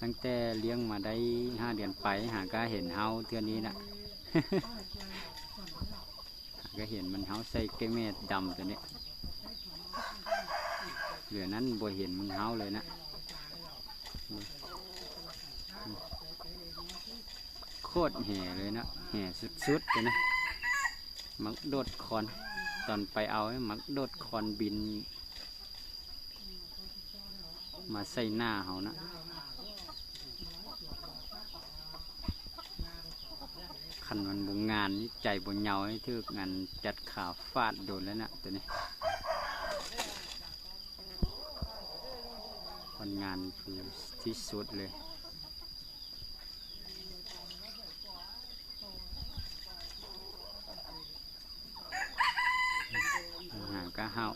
ตั้งแต่เลี้ยงมาได้5 เดือนไปหาก็เห็นเฮาเทื่อนี้นะ หาก็เห็นมันเฮาใส่เกเมดดำตัวนี้เหลือนั้นบ่เห็นมันเฮาเลยนะโคตรแห่เลยนะแห่สุดๆเลยนะมักโดดคอนตอนไปเอามักโดดคอนบินมาใส่หน้าเขานะขันมันบงงานใจบนเหยาให้ทึกงานจัดขาฟาดโดนแล้วนะตัวนี้คนงานคือที่สุดเลยหาก็เห่า